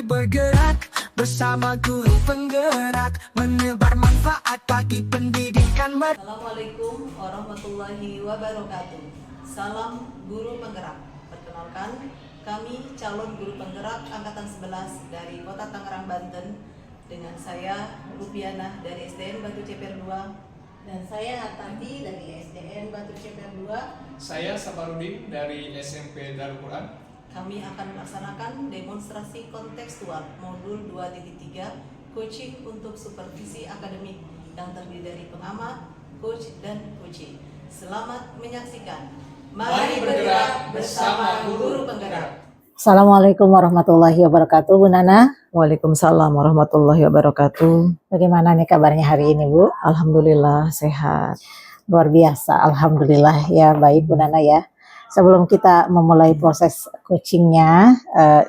Mari bergerak bersama guru penggerak, menebar manfaat bagi pendidikan. Assalamualaikum warahmatullahi wabarakatuh. Salam guru penggerak. Perkenalkan, kami calon guru penggerak angkatan 11 dari Kota Tangerang, Banten. Dengan saya Rupiana dari SDN Batu Ceper 2 dan saya Hartanti dari SDN Batu Ceper 2. Saya Saparudin dari SMP Darul Quran. Kami akan melaksanakan demonstrasi kontekstual modul 2.3 coaching untuk supervisi akademik yang terdiri dari pengamat, coach, dan coaching. Selamat menyaksikan. Mari bergerak bersama guru penggerak. Assalamualaikum warahmatullahi wabarakatuh, Bu Nana. Waalaikumsalam warahmatullahi wabarakatuh. Bagaimana nih kabarnya hari ini, Bu? Alhamdulillah sehat. Luar biasa, alhamdulillah ya, baik Bu Nana ya. Sebelum kita memulai proses coachingnya,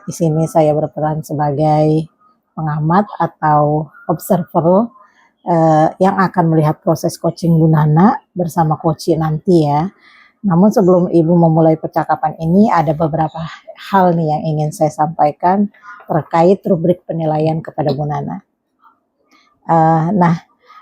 di sini saya berperan sebagai pengamat atau observer yang akan melihat proses coaching Bu Nana bersama coach nanti ya. Namun sebelum Ibu memulai percakapan ini, ada beberapa hal nih yang ingin saya sampaikan terkait rubrik penilaian kepada Bu Nana. Nah,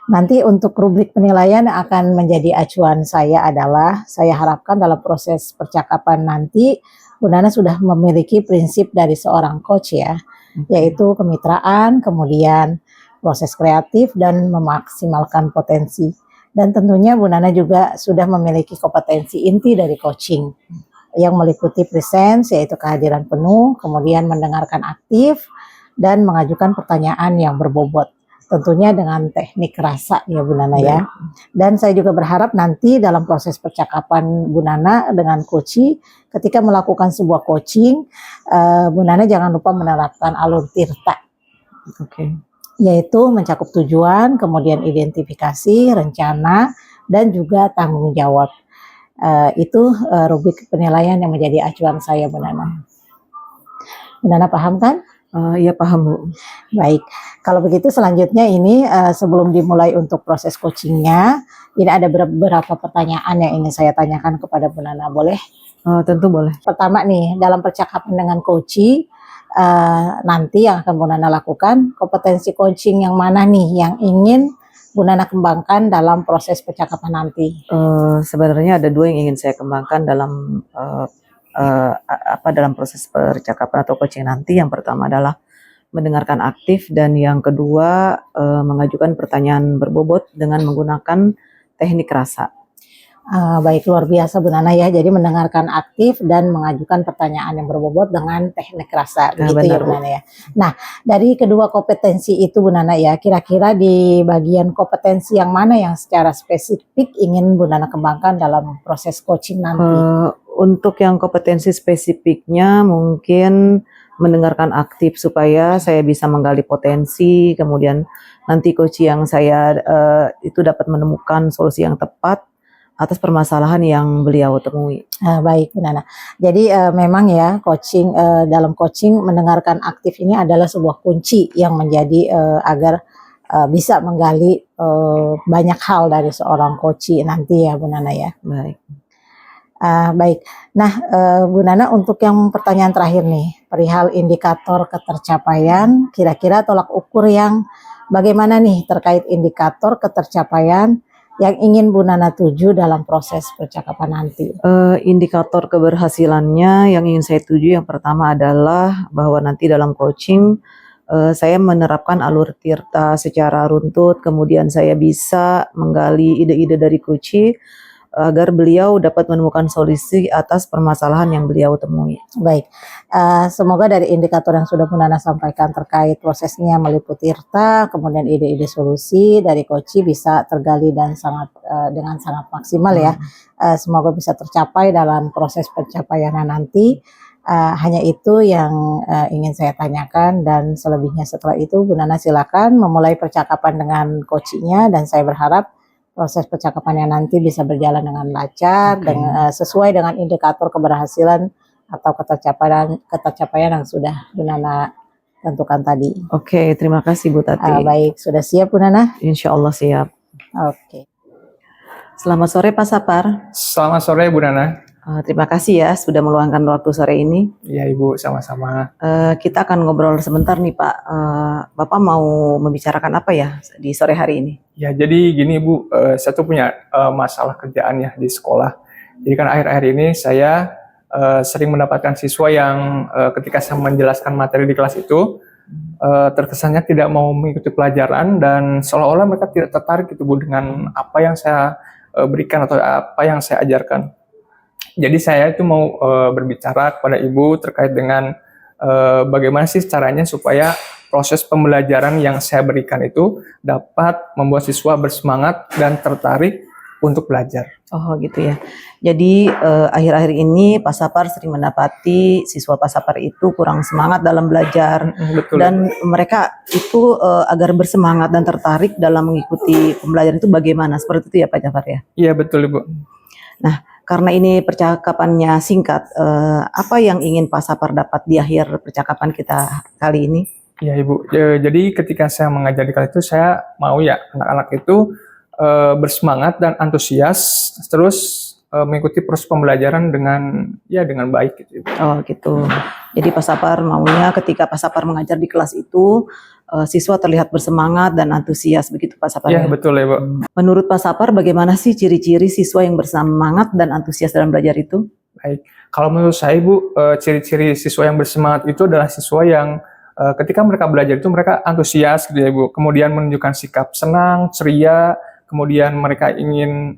nanti untuk rubrik penilaian yang akan menjadi acuan saya adalah, saya harapkan dalam proses percakapan nanti Bu Nana sudah memiliki prinsip dari seorang coach ya, yaitu kemitraan, kemudian proses kreatif dan memaksimalkan potensi. Dan tentunya Bu Nana juga sudah memiliki kompetensi inti dari coaching yang meliputi presence, yaitu kehadiran penuh, kemudian mendengarkan aktif dan mengajukan pertanyaan yang berbobot. Tentunya dengan teknik rasa ya Bu Nana ya. Dan saya juga berharap nanti dalam proses percakapan Bu Nana dengan coach, ketika melakukan sebuah coaching, Bu Nana jangan lupa menerapkan alur tirta. Oke. Yaitu mencakup tujuan, kemudian identifikasi, rencana, dan juga tanggung jawab. Itu rubrik penilaian yang menjadi acuan saya Bu Nana. Bu Nana paham kan? Iya paham Bu. Baik, kalau begitu selanjutnya ini sebelum dimulai untuk proses coachingnya, ini ada beberapa pertanyaan yang ingin saya tanyakan kepada Bu Nana, boleh? Tentu boleh. Pertama nih, dalam percakapan dengan coach nanti yang akan Bu Nana lakukan, kompetensi coaching yang mana nih yang ingin Bu Nana kembangkan dalam proses percakapan nanti? Sebenarnya ada dua yang ingin saya kembangkan dalam dalam proses percakapan atau coaching nanti. Yang pertama adalah mendengarkan aktif, dan yang kedua mengajukan pertanyaan berbobot dengan menggunakan teknik rasa. Baik, luar biasa Bu Nana ya. Jadi mendengarkan aktif dan mengajukan pertanyaan yang berbobot dengan teknik rasa. Begitu ya Bu Nana ya. Nah, dari kedua kompetensi itu Bu Nana ya, kira-kira di bagian kompetensi yang mana yang secara spesifik ingin Bu Nana kembangkan dalam proses coaching nanti? Untuk yang kompetensi spesifiknya mungkin mendengarkan aktif supaya saya bisa menggali potensi, kemudian nanti coach yang saya itu dapat menemukan solusi yang tepat atas permasalahan yang beliau temui. Baik Bu Nana. Jadi memang ya coaching, dalam coaching mendengarkan aktif ini adalah sebuah kunci yang menjadi agar bisa menggali banyak hal dari seorang coach nanti ya Bu Nana ya. Baik. Baik. Nah Bu Nana, untuk yang pertanyaan terakhir nih, perihal indikator ketercapaian, kira-kira tolak ukur yang bagaimana nih terkait indikator ketercapaian yang ingin Bu Nana tuju dalam proses percakapan nanti? Indikator keberhasilannya yang ingin saya tuju yang pertama adalah bahwa nanti dalam coaching saya menerapkan alur tirta secara runtut, kemudian saya bisa menggali ide-ide dari coach agar beliau dapat menemukan solusi atas permasalahan yang beliau temui. Baik, semoga dari indikator yang sudah Bu Nana sampaikan terkait prosesnya meliputi tirta, kemudian ide-ide solusi dari coach bisa tergali dan dengan sangat maksimal ya. Semoga bisa tercapai dalam proses pencapaian nanti. Hanya itu yang ingin saya tanyakan, dan selebihnya setelah itu Bu Nana silakan memulai percakapan dengan coachnya, dan saya berharap proses percakapannya nanti bisa berjalan dengan lancar, sesuai dengan indikator keberhasilan atau ketercapaian yang sudah Bu Nana tentukan tadi. Oke, terima kasih Bu Tati. Baik, sudah siap Bu Nana? Insya Allah siap. Oke. Selamat sore Pak Sapar. Selamat sore Bu Nana. Terima kasih ya sudah meluangkan waktu sore ini. Iya Ibu, sama-sama. Kita akan ngobrol sebentar nih Pak. Bapak mau membicarakan apa ya di sore hari ini? Ya, jadi gini Bu, saya tuh punya masalah kerjaan ya di sekolah. Jadi kan akhir-akhir ini saya sering mendapatkan siswa yang ketika saya menjelaskan materi di kelas itu terkesannya tidak mau mengikuti pelajaran dan seolah-olah mereka tidak tertarik gitu Bu dengan apa yang saya berikan atau apa yang saya ajarkan. Jadi saya itu mau berbicara kepada Ibu terkait dengan bagaimana sih caranya supaya proses pembelajaran yang saya berikan itu dapat membuat siswa bersemangat dan tertarik untuk belajar. Oh gitu ya. Jadi akhir-akhir ini Pak Sapar sering mendapati siswa Pak Sapar itu kurang semangat dalam belajar Betul. dan mereka itu agar bersemangat dan tertarik dalam mengikuti pembelajaran itu bagaimana? Seperti itu ya Pak Jafar ya? Iya betul Ibu. Nah, karena ini percakapannya singkat, apa yang ingin Pak Sapar dapat di akhir percakapan kita kali ini? Iya Ibu. Jadi ketika saya mengajar di kelas itu saya mau ya anak-anak itu bersemangat dan antusias terus mengikuti proses pembelajaran dengan baik gitu. Oh gitu. Jadi Pak Sapar maunya ketika Pak Sapar mengajar di kelas itu siswa terlihat bersemangat dan antusias, begitu Pak Sapar? Iya betul ya Bu. Menurut Pak Sapar bagaimana sih ciri-ciri siswa yang bersemangat dan antusias dalam belajar itu? Baik. Kalau menurut saya Bu, ciri-ciri siswa yang bersemangat itu adalah siswa yang ketika mereka belajar itu mereka antusias gitu ya Bu. Kemudian menunjukkan sikap senang, ceria, kemudian mereka ingin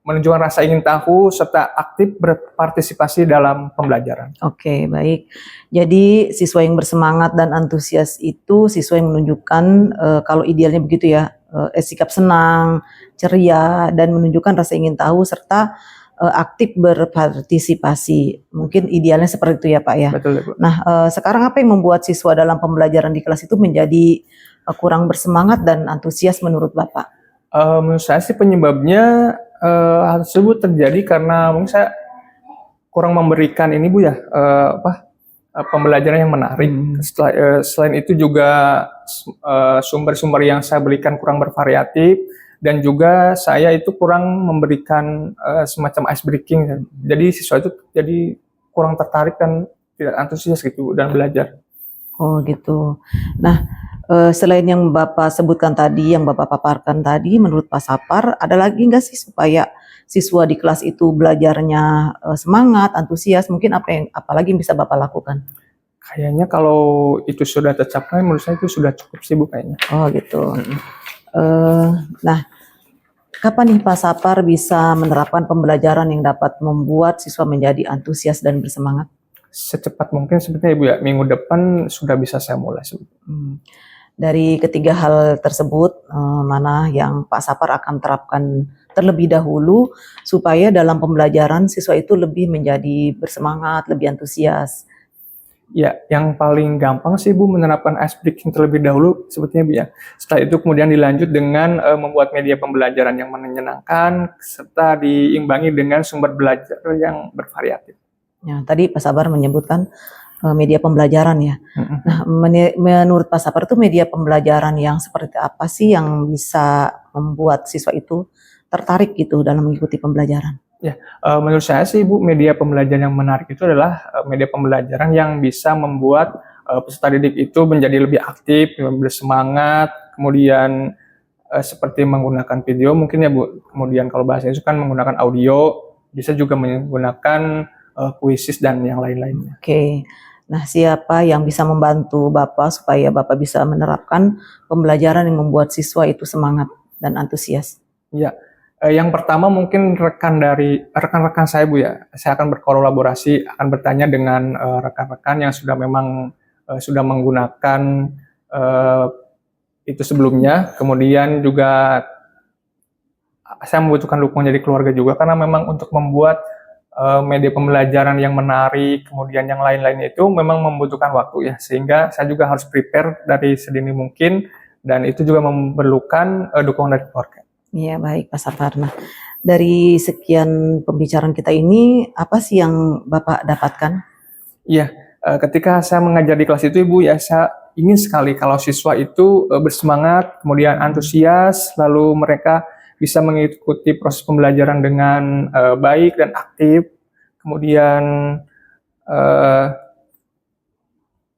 menunjukkan rasa ingin tahu serta aktif berpartisipasi dalam pembelajaran. Oke, baik. Jadi siswa yang bersemangat dan antusias itu siswa yang menunjukkan kalau idealnya begitu ya, sikap senang, ceria dan menunjukkan rasa ingin tahu serta aktif berpartisipasi. Mungkin idealnya seperti itu ya Pak ya. Betul ya Bu. Nah, sekarang apa yang membuat siswa dalam pembelajaran di kelas itu menjadi kurang bersemangat dan antusias menurut Bapak? Menurut saya sih penyebabnya hal tersebut terjadi karena mungkin saya kurang memberikan ini Bu ya, pembelajaran yang menarik. Selain itu juga sumber-sumber yang saya berikan kurang bervariatif dan juga saya itu kurang memberikan semacam ice breaking. Jadi siswa itu jadi kurang tertarik dan tidak antusias gitu dan belajar. Oh gitu. Nah, selain yang Bapak sebutkan tadi, yang Bapak paparkan tadi, menurut Pak Sapar, ada lagi nggak sih supaya siswa di kelas itu belajarnya semangat, antusias? Mungkin apalagi yang bisa Bapak lakukan? Kayaknya kalau itu sudah tercapai, menurut saya itu sudah cukup sih Bu kayaknya. Oh gitu. Nah, kapan nih Pak Sapar bisa menerapkan pembelajaran yang dapat membuat siswa menjadi antusias dan bersemangat? Secepat mungkin sebetulnya Ibu ya, minggu depan sudah bisa saya mulai. Dari ketiga hal tersebut, mana yang Pak Sapar akan terapkan terlebih dahulu supaya dalam pembelajaran siswa itu lebih menjadi bersemangat, lebih antusias? Ya, yang paling gampang sih Bu menerapkan ice breaking terlebih dahulu sebetulnya Bu ya. Setelah itu kemudian dilanjut dengan membuat media pembelajaran yang menyenangkan serta diimbangi dengan sumber belajar yang bervariatif. Ya, tadi Pak Sapar menyebutkan media pembelajaran ya. Nah, menurut Pak Sapar itu media pembelajaran yang seperti apa sih yang bisa membuat siswa itu tertarik gitu dalam mengikuti pembelajaran? Ya, menurut saya sih Bu, media pembelajaran yang menarik itu adalah media pembelajaran yang bisa membuat peserta didik itu menjadi lebih aktif, lebih bersemangat, kemudian seperti menggunakan video mungkin ya Bu. Kemudian kalau bahasa itu kan menggunakan audio, bisa juga menggunakan kuisis dan yang lain-lainnya. Oke. Nah, siapa yang bisa membantu Bapak supaya Bapak bisa menerapkan pembelajaran yang membuat siswa itu semangat dan antusias? Ya, yang pertama mungkin rekan-rekan saya Bu ya. Saya akan berkolaborasi, akan bertanya dengan rekan-rekan yang sudah memang sudah menggunakan itu sebelumnya. Kemudian juga saya membutuhkan dukungan dari keluarga juga karena memang untuk membuat media pembelajaran yang menarik, kemudian yang lain-lainnya itu memang membutuhkan waktu ya, sehingga saya juga harus prepare dari sedini mungkin dan itu juga memerlukan dukungan dari keluarga. Iya, baik Pak Sapar. Nah, dari sekian pembicaraan kita ini, apa sih yang Bapak dapatkan? Iya, ketika saya mengajar di kelas itu Ibu ya, saya ingin sekali kalau siswa itu bersemangat, kemudian antusias, lalu mereka bisa mengikuti proses pembelajaran dengan baik dan aktif, kemudian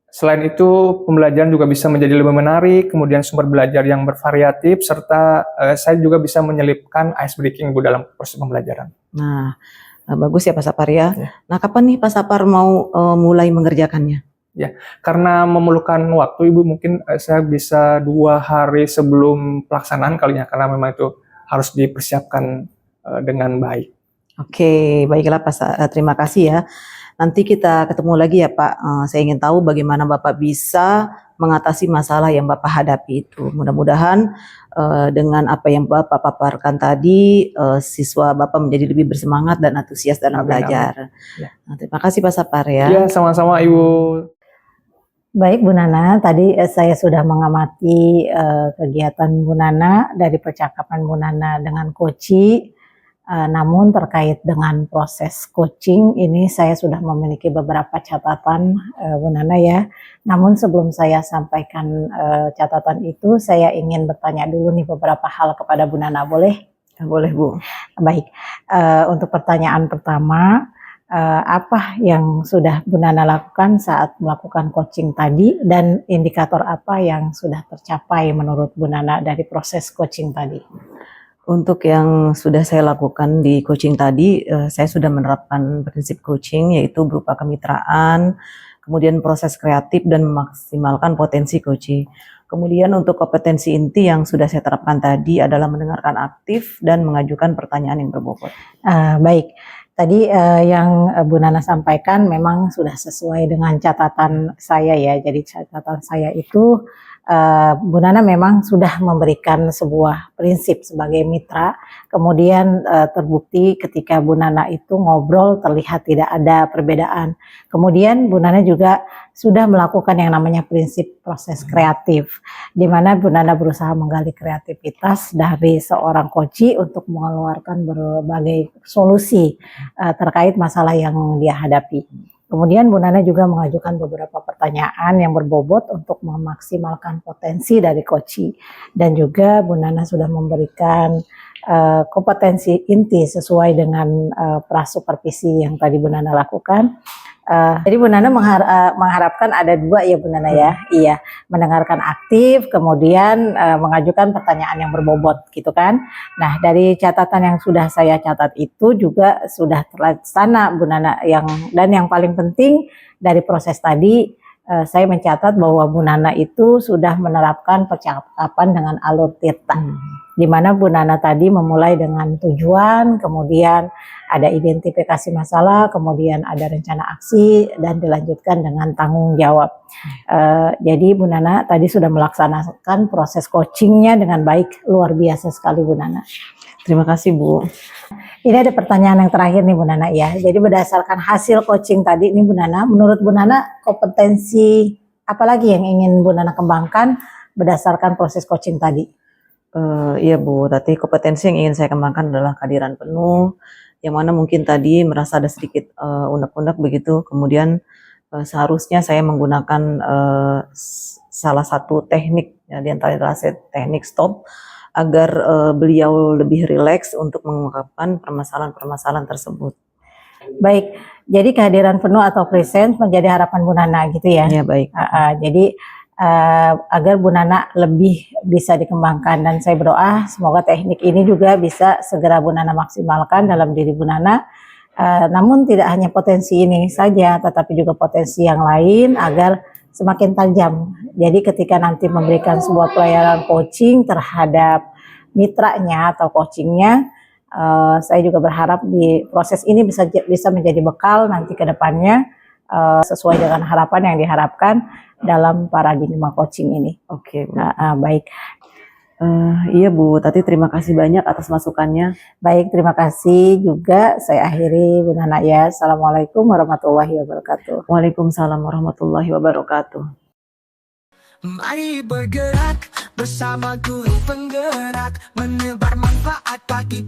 selain itu pembelajaran juga bisa menjadi lebih menarik, kemudian sumber belajar yang bervariatif, serta saya juga bisa menyelipkan ice breaking Bu dalam proses pembelajaran. Nah, bagus ya Pak Sapar ya. Ya. Nah, kapan nih Pak Sapar mau mulai mengerjakannya? Karena memerlukan waktu Ibu, mungkin saya bisa 2 hari sebelum pelaksanaan kalinya, karena memang itu harus dipersiapkan dengan baik. Oke, baiklah terima kasih ya. Nanti kita ketemu lagi ya Pak. Saya ingin tahu bagaimana Bapak bisa mengatasi masalah yang Bapak hadapi itu. Mudah-mudahan dengan apa yang Bapak paparkan tadi, siswa Bapak menjadi lebih bersemangat dan antusias dalam belajar. Ya. Nah, terima kasih Pak Sapar ya. Ya, sama-sama Ibu. Baik Bu Nana, tadi saya sudah mengamati kegiatan Bu Nana dari percakapan Bu Nana dengan Koci. Namun terkait dengan proses coaching ini saya sudah memiliki beberapa catatan Bu Nana ya. Namun sebelum saya sampaikan catatan itu, saya ingin bertanya dulu nih beberapa hal kepada Bu Nana, boleh? Boleh Bu. Baik, untuk pertanyaan pertama, apa yang sudah Bu Nana lakukan saat melakukan coaching tadi, dan indikator apa yang sudah tercapai menurut Bu Nana dari proses coaching tadi? Untuk yang sudah saya lakukan di coaching tadi, saya sudah menerapkan prinsip coaching yaitu berupa kemitraan, kemudian proses kreatif dan memaksimalkan potensi coaching. Kemudian untuk kompetensi inti yang sudah saya terapkan tadi adalah mendengarkan aktif dan mengajukan pertanyaan yang berbobot. Baik, tadi yang Bu Nana sampaikan memang sudah sesuai dengan catatan saya ya. Jadi catatan saya itu Bu Nana memang sudah memberikan sebuah prinsip sebagai mitra, kemudian terbukti ketika Bu Nana itu ngobrol terlihat tidak ada perbedaan. Kemudian Bu Nana juga sudah melakukan yang namanya prinsip proses kreatif, di mana Bu Nana berusaha menggali kreativitas dari seorang coach untuk mengeluarkan berbagai solusi terkait masalah yang dia hadapi. Kemudian Bu Nana juga mengajukan beberapa pertanyaan yang berbobot untuk memaksimalkan potensi dari coach, dan juga Bu Nana sudah memberikan kompetensi inti sesuai dengan prasupervisi yang tadi Bu Nana lakukan. Jadi Bu Nana mengharapkan ada 2 ya Bu Nana ya, iya, mendengarkan aktif, kemudian mengajukan pertanyaan yang berbobot gitu kan. Nah dari catatan yang sudah saya catat itu juga sudah terlaksana Bu Nana, dan yang paling penting dari proses tadi saya mencatat bahwa Bu Nana itu sudah menerapkan percakapan dengan alur tirta, di mana Bu Nana tadi memulai dengan tujuan, kemudian ada identifikasi masalah, kemudian ada rencana aksi, dan dilanjutkan dengan tanggung jawab. Jadi Bu Nana tadi sudah melaksanakan proses coachingnya dengan baik, luar biasa sekali Bu Nana. Terima kasih Bu. Ini ada pertanyaan yang terakhir nih Bu Nana ya. Jadi berdasarkan hasil coaching tadi nih Bu Nana, menurut Bu Nana kompetensi apa lagi yang ingin Bu Nana kembangkan berdasarkan proses coaching tadi? Iya Bu, tadi kompetensi yang ingin saya kembangkan adalah kehadiran penuh, yang mana mungkin tadi merasa ada sedikit unek-unek begitu. Kemudian seharusnya saya menggunakan salah satu teknik, ya, di antara teknik stop, agar beliau lebih rileks untuk mengungkapkan permasalahan-permasalahan tersebut. Baik, jadi kehadiran penuh atau presence menjadi harapan Bu Nana gitu ya? Ya baik. Jadi agar Bu Nana lebih bisa dikembangkan, dan saya berdoa semoga teknik ini juga bisa segera Bu Nana maksimalkan dalam diri Bu Nana. Namun tidak hanya potensi ini saja, tetapi juga potensi yang lain agar semakin tajam. Jadi ketika nanti memberikan sebuah pelayanan coaching terhadap mitranya atau coachingnya, saya juga berharap di proses ini bisa menjadi bekal nanti ke depannya sesuai dengan harapan yang diharapkan dalam paradigma coaching ini. Oke Bu. Baik. Iya Bu, Tati terima kasih banyak atas masukannya. Baik, terima kasih juga. Saya akhiri Bu Nana ya. Assalamualaikum warahmatullahi wabarakatuh. Waalaikumsalam warahmatullahi wabarakatuh. Mari bergerak bersama guru penggerak, menebar manfaat bagi